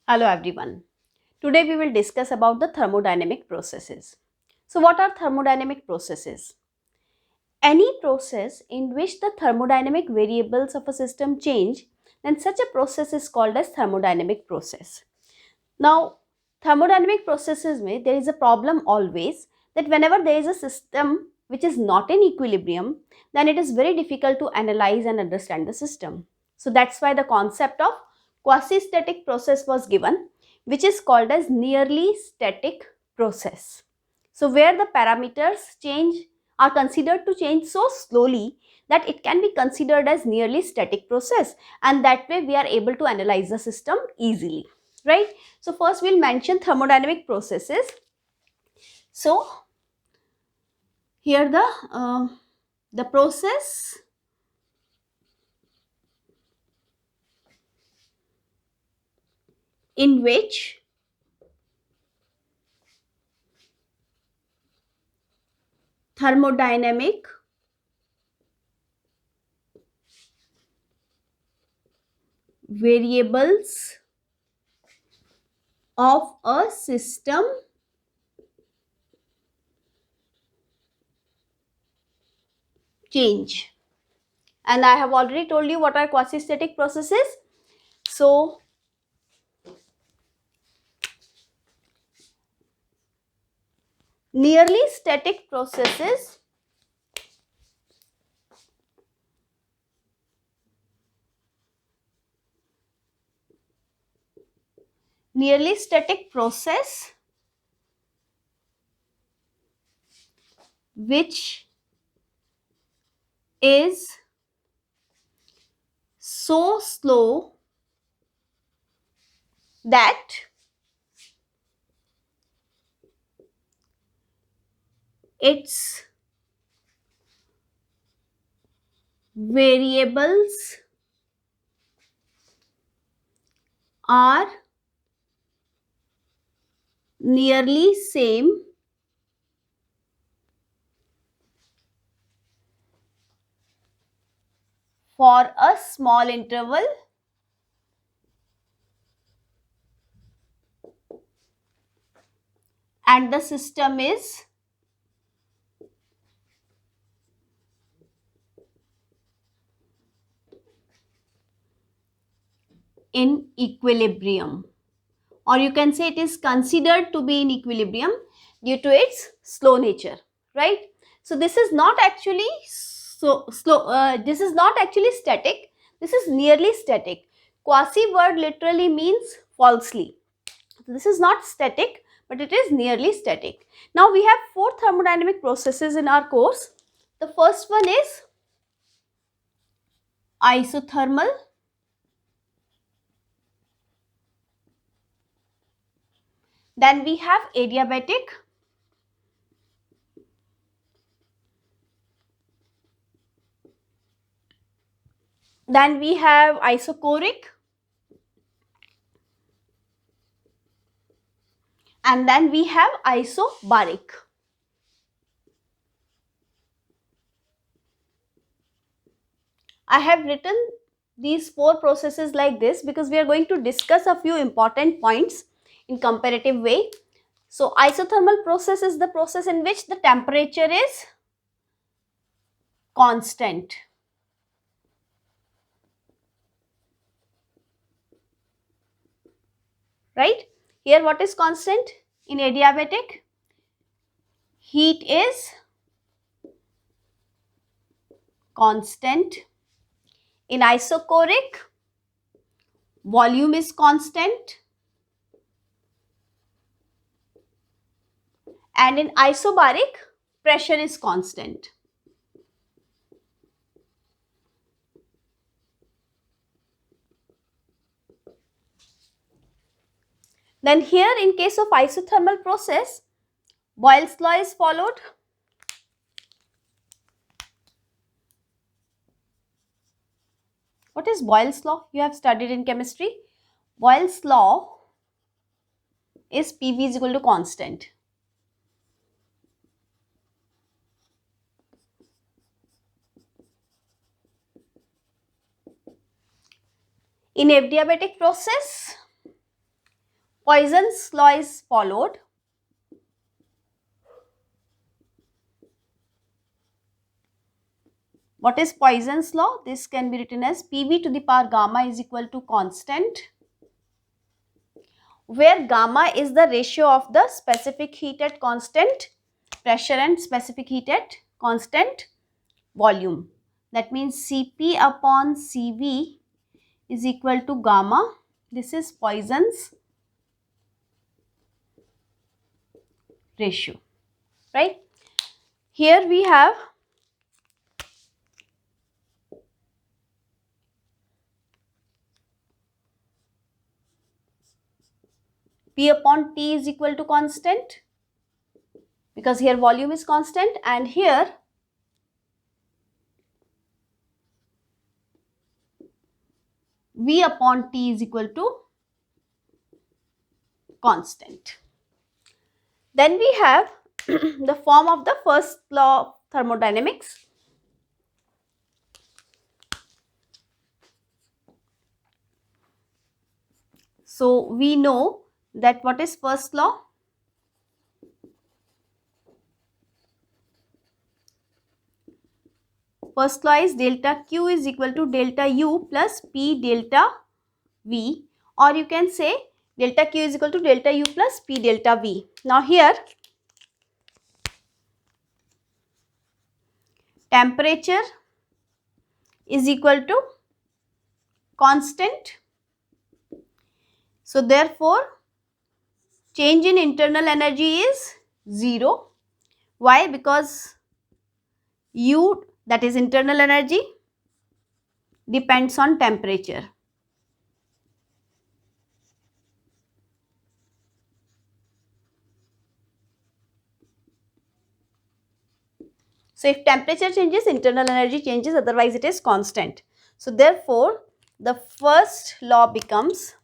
Hello everyone. Today we will discuss about the thermodynamic processes. So what are thermodynamic processes? Any process in which the thermodynamic variables of a system change, then such a process is called as thermodynamic process. Now, thermodynamic processes में there is a problem always that whenever there is a system which is not in equilibrium, then it is very difficult to analyze and understand the system. So that's why the concept of quasi-static process was given, which is called as nearly static process. So where the parameters change are considered to change so slowly that it can be considered as nearly static process, and that way we are able to analyze the system easily, right? So first we'll mention thermodynamic processes. So here the process in which thermodynamic variables of a system change. And I have already told you what are quasi-static processes. So nearly static processes nearly static process which is so slow that its variables are nearly same for a small interval and the system is in equilibrium, or you can say it is considered to be in equilibrium due to its slow nature, right? So this is not actually so slow, this is not actually static, this is nearly static. Quasi word literally means falsely. So this is not static, but it is nearly static. Now we have four thermodynamic processes in our course. The first one is isothermal, then we have adiabatic, then we have isochoric, and then we have isobaric. I have written these four processes like this because we are going to discuss a few important points in comparative way. So isothermal process is the process in which the temperature is constant. Right? Here what is constant? In adiabatic, heat is constant. In isochoric, volume is constant. And in isobaric, pressure is constant. Then here in case of isothermal process, Boyle's law is followed. What is Boyle's law? You have studied in chemistry. Boyle's law is PV is equal to constant. In adiabatic process, Poisson's law is followed. What is Poisson's law? This can be written as PV to the power gamma is equal to constant, where gamma is the ratio of the specific heat at constant pressure and specific heat at constant volume. That means Cp upon Cv is equal to gamma. This is Poisson's ratio, right? Here we have P upon T is equal to constant, because here volume is constant, and here V upon T is equal to constant. Then we have the form of the first law of thermodynamics. So we know that what is first law? First law is delta Q is equal to delta U plus P delta V, or you can say delta Q is equal to delta U plus P delta V. Now here temperature is equal to constant. So therefore change in internal energy is 0. Why? Because U, that is internal energy, depends on temperature. So if temperature changes, internal energy changes, otherwise it is constant. So therefore the first law becomes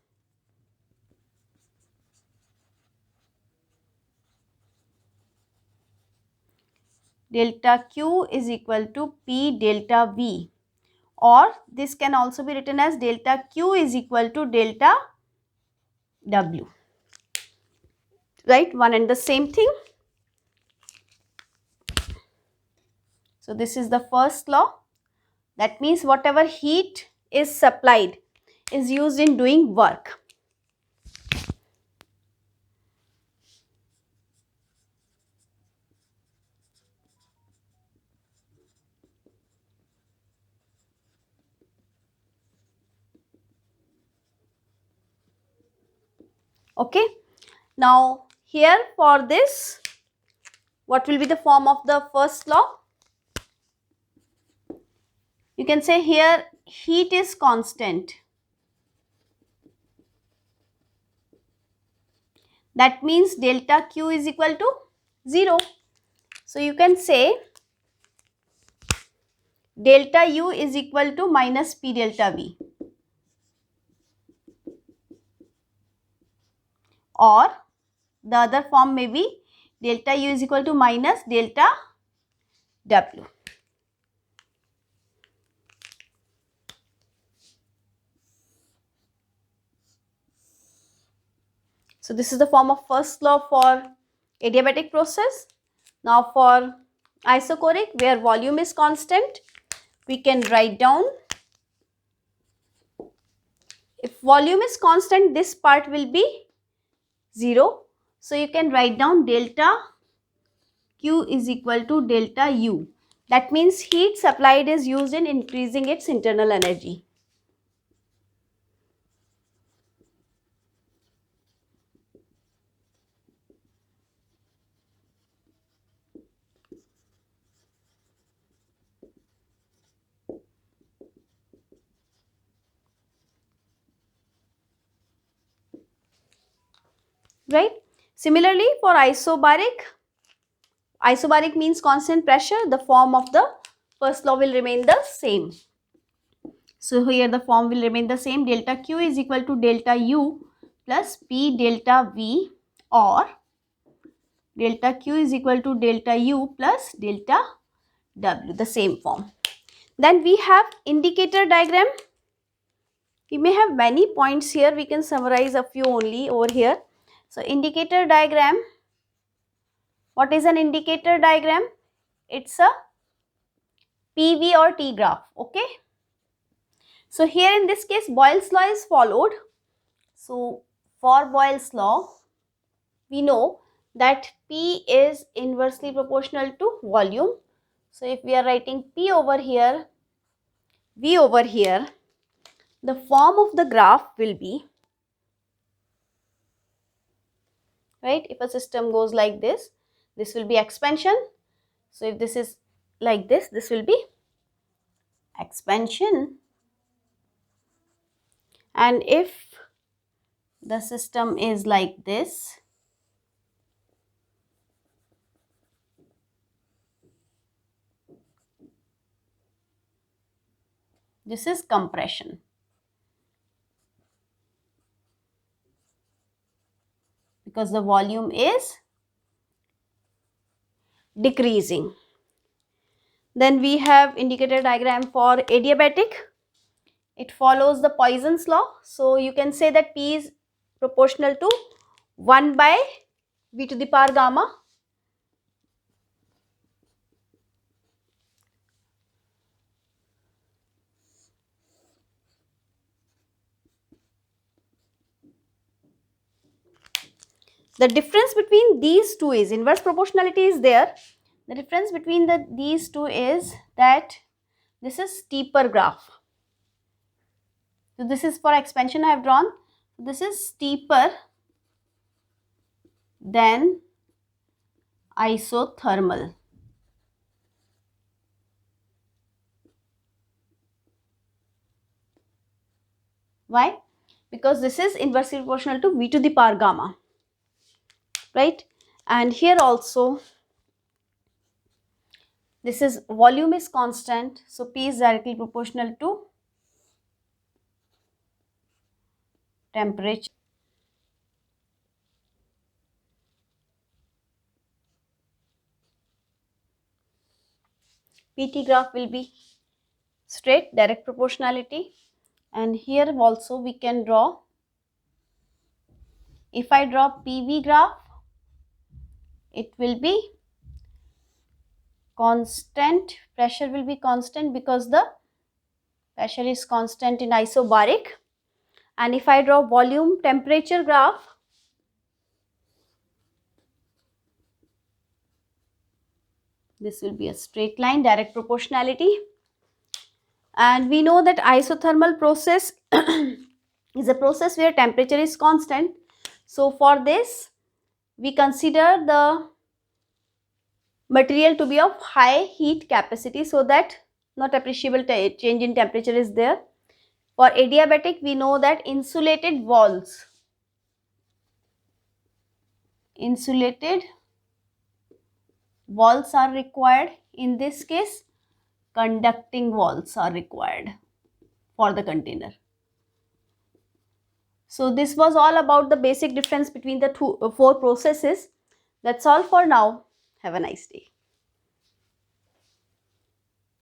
delta Q is equal to P delta V, or this can also be written as delta Q is equal to delta W, right? One and the same thing. So this is the first law. That means whatever heat is supplied is used in doing work. Okay. Now here for this, what will be the form of the first law? You can say here heat is constant. That means delta Q is equal to 0. So you can say delta U is equal to minus P delta V, or the other form may be delta U is equal to minus delta W. So this is the form of first law for adiabatic process. Now for isochoric, where volume is constant, we can write down, if volume is constant, this part will be 0. So you can write down delta Q is equal to delta U. That means heat supplied is used in increasing its internal energy. Right? Similarly for isobaric, isobaric means constant pressure, the form of the first law will remain the same. So here the form will remain the same, delta Q is equal to delta U plus P delta V, or delta Q is equal to delta U plus delta W, the same form. Then we have indicator diagram. We may have many points here, we can summarize a few only over here. So indicator diagram, what is an indicator diagram? It's a PV or T graph, okay. So here in this case Boyle's law is followed. So for Boyle's law, we know that P is inversely proportional to volume. So if we are writing P over here, V over here, the form of the graph will be, right, if a system goes like this will be expansion. So if this is like this will be expansion. And if the system is like this, this is compression. Because the volume is decreasing. Then we have indicator diagram for adiabatic. It follows the Poisson's law. So you can say that P is proportional to 1 by V to the power gamma. The difference between these two is, inverse proportionality is there. The difference between these two is that this is steeper graph. So this is for expansion I have drawn. This is steeper than isothermal. Why? Because this is inversely proportional to V to the power gamma, right? And here also this is volume is constant, so P is directly proportional to temperature. PT graph will be straight direct proportionality. And here also we can draw, if I draw PV graph, it will be constant, pressure will be constant because the pressure is constant in isobaric. And if I draw volume temperature graph, this will be a straight line, direct proportionality. And we know that isothermal process is a process where temperature is constant. So for this we consider the material to be of high heat capacity, so that not appreciable change in temperature is there. For adiabatic we know that insulated walls are required. In this case conducting walls are required for the container. So this was all about the basic difference between the four processes. That's all for now. Have a nice day.